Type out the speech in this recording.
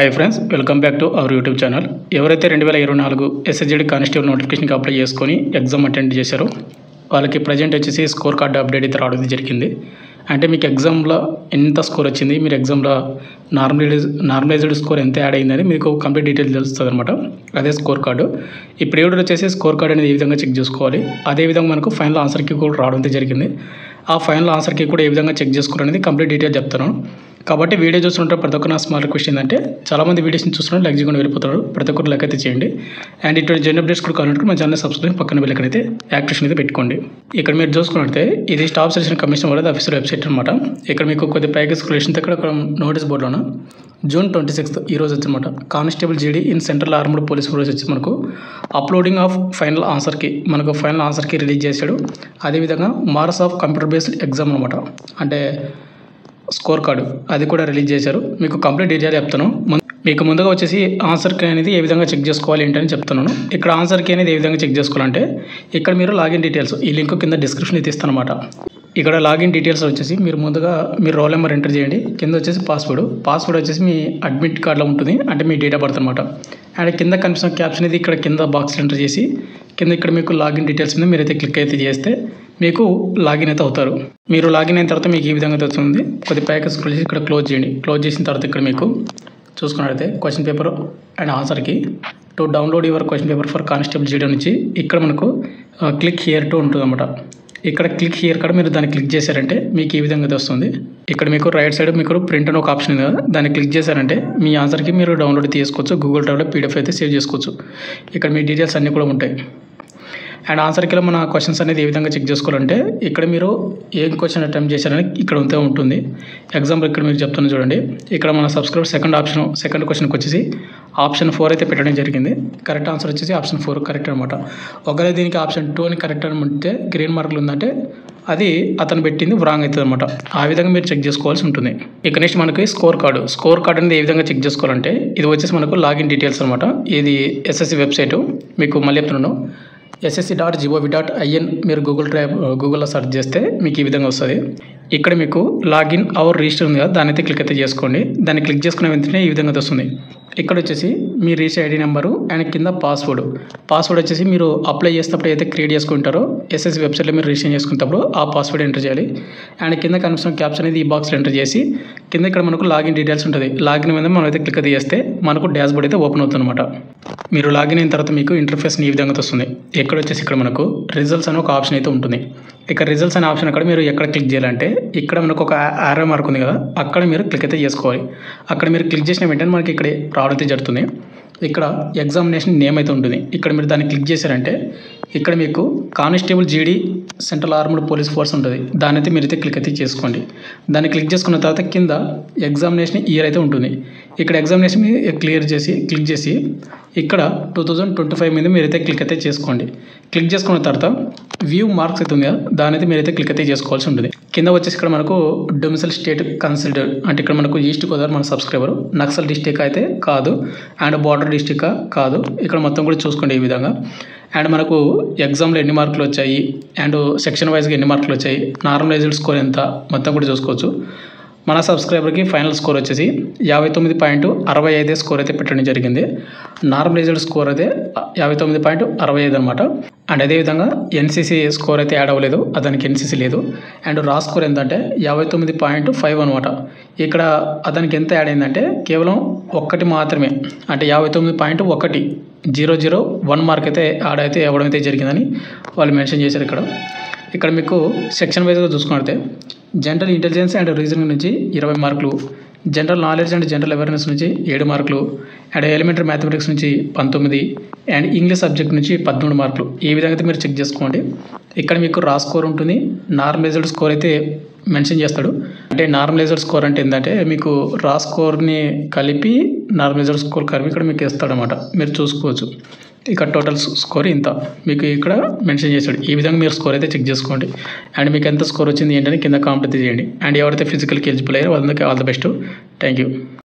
Hi friends, welcome back to our YouTube channel. ఎవరైతే 2024 SSZ constable నోటిఫికేషన్కి apply చేసుకొని exam attend చేశారో వాళ్ళకి ప్రజెంట్ వచ్చేసి స్కోర్ కార్డు అప్డేట్ అయితే రావడం జరిగింది. అంటే మీకు ఎగ్జామ్లో ఎంత స్కోర్ వచ్చింది, మీరు ఎగ్జామ్లో నార్మలైజ్డ్ స్కోర్ ఎంత యాడ్ అయిందని మీకు కంప్లీట్ డీటెయిల్స్ తెలుస్తుంది అనమాట. అదే స్కోర్ కార్డు. ఇప్పుడు ఏడు వచ్చేసి స్కోర్ కార్డు అనేది ఏ విధంగా చెక్ చేసుకోవాలి, అదేవిధంగా మనకు ఫైనల్ ఆన్సర్కి కూడా రావడం జరిగింది. ఆ ఫైనల్ ఆన్సర్కి కూడా ఏ విధంగా చెక్ చేసుకోవాలనేది కంప్లీట్ డీటెయిల్ చెప్తాను. కాబట్టి వీడియో చూస్తుంటే ప్రతి ఒక్క నా స్మాల్ రిక్వెస్ట్ ఏంటంటే, చాలామంది వీడియోస్ని చూస్తున్నారు లైక్ చేయకుండా వెళ్ళిపోతారు. ప్రతి ఒక్కరు లైక్ అయితే చేయండి. అండ్ ఇటువంటి జనరల్ అప్డేట్స్ కూడా కావాలంటే మన ఛానల్ సబ్స్క్రైబ్ పక్కన వెళ్ళి అయితే యాక్టివేషన్ అయితే పెట్టుకోండి. ఇక్కడ మీరు చూసుకున్నట్టే ఇది స్టాఫ్ సెలక్షన్ కమిషన్ వాళ్ళది అఫీషియల్ వెబ్సైట్ అనమాట. ఇక్కడ మీకు కొద్ది ప్యాకేజ్ క్రియేషన్ ఇక్కడ నోటీస్ బోర్డులోన June 26 ఈరోజు వచ్చనమాట constable GD in central armed police force వచ్చి మనకు అప్లోడింగ్ ఆఫ్ ఫైనల్ ఆన్సర్కి ఫైనల్ ఆన్సర్కి రిలీజ్ చేశాడు. అదేవిధంగా marks of computer based exam అనమాట, అంటే స్కోర్ కార్డు అది కూడా రిలీజ్ చేశారు. మీకు కంప్లీట్ డీటెయిల్ చెప్తాను. మీకు ముందుగా వచ్చేసి ఆన్సర్ కీ అనేది ఏ విధంగా చెక్ చేసుకోవాలి ఏంటని చెప్తున్నాను. ఇక్కడ ఆన్సర్ కీ అనేది ఏ విధంగా చెక్ చేసుకోవాలంటే, ఇక్కడ మీరు లాగిన్ డీటెయిల్స్ ఈ లింక్ కింద డిస్క్రిప్షన్ అయితే ఇస్తాను అనమాట. ఇక్కడ లాగిన్ డీటెయిల్స్ వచ్చేసి మీరు ముందుగా మీ రోల్ నెంబర్ ఎంటర్ చేయండి. కింద వచ్చేసి పాస్వర్డ్ వచ్చేసి మీ అడ్మిట్ కార్డులో ఉంటుంది, అంటే మీ డేట్ ఆఫ్ బర్త్ అనమాట. అండ్ కింద కనిపిస్తున్న క్యాప్షన్ ఇది ఇక్కడ కింద బాక్స్ ఎంటర్ చేసి కింద ఇక్కడ మీకు లాగిన్ డీటెయిల్స్ మీద మీరైతే క్లిక్ అయితే చేస్తే మీకు లాగిన్ అయితే అవుతారు. మీరు లాగిన్ అయిన తర్వాత మీకు ఈ విధంగా వస్తుంది. కొద్ది ప్యాకేజ్ ఇక్కడ క్లోజ్ చేయండి. క్లోజ్ చేసిన తర్వాత ఇక్కడ మీకు చూసుకున్నట్లయితే క్వశ్చన్ పేపర్ అండ్ ఆన్సర్కి to download your question paper for constable GD నుంచి ఇక్కడ మనకు క్లిక్ హియర్ టు ఉంటుంది అనమాట. ఇక్కడ క్లిక్ హియర్ కూడా మీరు దాన్ని క్లిక్ చేశారంటే మీకు ఈ విధంగా వస్తుంది. ఇక్కడ మీకు రైట్ సైడ్ మీకు ప్రింట్ అని ఒక ఆప్షన్ ఉంది కదా, దాన్ని క్లిక్ చేశారంటే మీ ఆన్సర్కి మీరు డౌన్లోడ్ చేసుకోవచ్చు. గూగుల్ డ్రైవ్లో పీడిఎఫ్ అయితే సేవ్ చేసుకోవచ్చు. ఇక్కడ మీ డీటెయిల్స్ అన్నీ కూడా ఉంటాయి. అండ్ ఆన్సర్కి మన క్వశ్చన్స్ అనేది ఏ విధంగా చెక్ చేసుకోవాలంటే, ఇక్కడ మీరు ఏం క్వశ్చన్ అటెంప్ట్ చేశారని ఇక్కడ ఉంటే ఉంటుంది. ఎగ్జాంపుల్ ఇక్కడ మీరు చెప్తాను చూడండి. ఇక్కడ మన సబ్స్క్రైబ్ సెకండ్ క్వశ్చన్కి వచ్చేసి ఆప్షన్ 4 అయితే పెట్టడం జరిగింది. కరెక్ట్ ఆన్సర్ వచ్చేసి ఆప్షన్ 4 కరెక్ట్ అనమాట. ఒకవేళ దీనికి ఆప్షన్ 2 అని కరెక్ట్ అంటే గ్రీన్ మార్కులు ఉందంటే అది అతను పెట్టింది రాంగ్ అవుతుంది అనమాట. ఆ విధంగా మీరు చెక్ చేసుకోవాల్సి ఉంటుంది. ఇక నెక్స్ట్ మనకి స్కోర్ కార్డు అనేది ఏ విధంగా చెక్ చేసుకోవాలంటే, ఇది వచ్చేసి మనకు లాగిన్ డీటెయిల్స్ అనమాట. ఇది ఎస్ఎస్సి వెబ్సైటు. మీకు మళ్ళీ చెప్తున్నాను, ssc.gov.in మీరు గూగుల్లో సెర్చ్ చేస్తే మీకు ఈ విధంగా వస్తుంది. ఇక్కడ మీకు లాగిన్ అవర్ రిజిస్టర్ ఉంది కదా, దాన్ని అయితే క్లిక్ అయితే చేసుకోండి. దాన్ని క్లిక్ చేసుకున్న వెంటనే ఈ విధంగా వస్తుంది. ఇక్కడ వచ్చేసి మీ రిజిస్టర్ ఐడి నెంబరు అండ్ కింద పాస్వర్డ్ వచ్చేసి మీరు అప్లై చేసేటప్పుడు అయితే క్రియేట్ చేసుకుంటారో ఎస్ఎస్సి వెబ్సైట్లో మీరు రిజిస్టర్ చేసుకున్నప్పుడు ఆ పాస్వర్డ్ ఎంటర్ చేయాలి. అండ్ కింద కనిపిస్తున్న క్యాప్షన్ అనేది ఈ బాక్స్లో ఎంటర్ చేసి కింద ఇక్కడ మనకు లాగిన్ డీటెయిల్స్ ఉంటుంది. లాగిన్ మీద మనం అయితే క్లిక్ అయితే చేస్తే మనకు డాష్ బోర్డ్ అయితే ఓపెన్ అవుతుంది అనమాట. మీరు లాగిన్ అయిన తర్వాత మీకు ఇంటర్ఫేస్ ఈ విధంగా వస్తుంది. ఇక్కడ వచ్చేసి ఇక్కడ మనకు రిజల్ట్స్ అనే ఒక ఆప్షన్ అయితే ఉంటుంది. ఇక్కడ రిజల్ట్స్ అనే ఆప్షన్ అక్కడ మీరు ఎక్కడ క్లిక్ చేయాలంటే, ఇక్కడ మనకు ఒక ఆరో మార్క్ ఉంది కదా, అక్కడ మీరు క్లిక్ అయితే చేసుకోవాలి. అక్కడ మీరు క్లిక్ చేసిన వెంటనే మనకి ఇక్కడ రావడం అయితే జరుగుతుంది. ఇక్కడ ఎగ్జామినేషన్ నేమ్ అయితే ఉంటుంది. ఇక్కడ మీరు దాన్ని క్లిక్ చేశారంటే ఇక్కడ మీకు కానిస్టేబుల్ జీడీ సెంట్రల్ ఆర్మ్డ్ పోలీస్ ఫోర్స్ ఉంటుంది. దాని అయితే మీరైతే క్లిక్ అయితే చేసుకోండి. దాన్ని క్లిక్ చేసుకున్న తర్వాత కింద ఎగ్జామినేషన్ ఇయర్ అయితే ఉంటుంది. ఇక్కడ ఎగ్జామినేషన్ క్లిక్ చేసి ఇక్కడ 2025 మీద మీరైతే క్లిక్ అయితే చేసుకోండి. క్లిక్ చేసుకున్న తర్వాత వ్యూ మార్క్స్ అయితే ఉంది కదా, దాని అయితే మీరైతే క్లిక్ అయితే చేసుకోవాల్సి ఉంటుంది. కింద వచ్చేసి ఇక్కడ మనకు డొమిసైల్ స్టేట్ కన్సిడర్డ్, అంటే ఇక్కడ మనకు ఈస్ట్ గోదావరి మన సబ్స్క్రైబర్, నక్సల్ డిస్టిక్ అయితే కాదు, అండ్ బార్డర్ డిస్టిక్ కాదు. ఇక్కడ మొత్తం కూడా చూసుకోండి ఈ విధంగా. అండ్ మనకు ఎగ్జామ్లో ఎన్ని మార్కులు వచ్చాయి అండ్ సెక్షన్ వైజ్గా ఎన్ని మార్కులు వచ్చాయి, నార్మలైజ్డ్ స్కోర్ ఎంత మొత్తం కూడా చూసుకోవచ్చు. మన సబ్స్క్రైబర్కి ఫైనల్ స్కోర్ వచ్చేసి 59.65 స్కోర్ అయితే పెట్టడం జరిగింది. నార్మలైజ్డ్ స్కోర్ అయితే 59.65 అనమాట. అండ్ అదేవిధంగా ఎన్సీసీ స్కోర్ అయితే యాడ్ అవ్వలేదు, అతనికి ఎన్సీసీ లేదు. అండ్ రా స్కోర్ ఎంతంటే 59.5 అనమాట. ఇక్కడ అతనికి ఎంత యాడ్ అయిందంటే కేవలం 1 మాత్రమే, అంటే 59.100 మార్క్ అయితే యాడ్ అయితే ఇవ్వడం అయితే జరిగిందని వాళ్ళు మెన్షన్ చేశారు. ఇక్కడ మీకు సెక్షన్ వైజ్గా చూసుకుంటే జనరల్ ఇంటెలిజెన్స్ అండ్ రీజనింగ్ నుంచి 20 మార్కులు, general knowledge and general awareness నుంచి 7 మార్కులు, అండ్ ఎలిమెంటరీ మ్యాథమెటిక్స్ నుంచి 19, అండ్ ఇంగ్లీష్ సబ్జెక్ట్ నుంచి 13 మార్కులు. ఈ విధంగా అయితే మీరు చెక్ చేసుకోండి. ఇక్కడ మీకు రా స్కోర్ ఉంటుంది, నార్మలైజ్డ్ స్కోర్ అయితే మెన్షన్ చేస్తాడు. అంటే నార్మలైజ్డ్ స్కోర్ అంటే ఏంటంటే మీకు రా స్కోర్ని కలిపి నార్మలైజ్డ్ స్కోర్ కలిపి ఇక్కడ మీకు ఇస్తాడనమాట. మీరు చూసుకోవచ్చు. ఇక్కడ టోటల్ స్కోర్ ఇంత మీకు ఇక్కడ మెన్షన్ చేశాడు. ఈ విధంగా మీరు స్కోర్ అయితే చెక్ చేసుకోండి. అండ్ మీకు ఎంత స్కోర్ వచ్చింది ఏంటని కింద కామెంట్ చేయండి. అండ్ ఎవరైతే ఫిజికల్కి ఎలిజిబుల్ అయ్యారో వాళ్ళకి all the best. Thank you.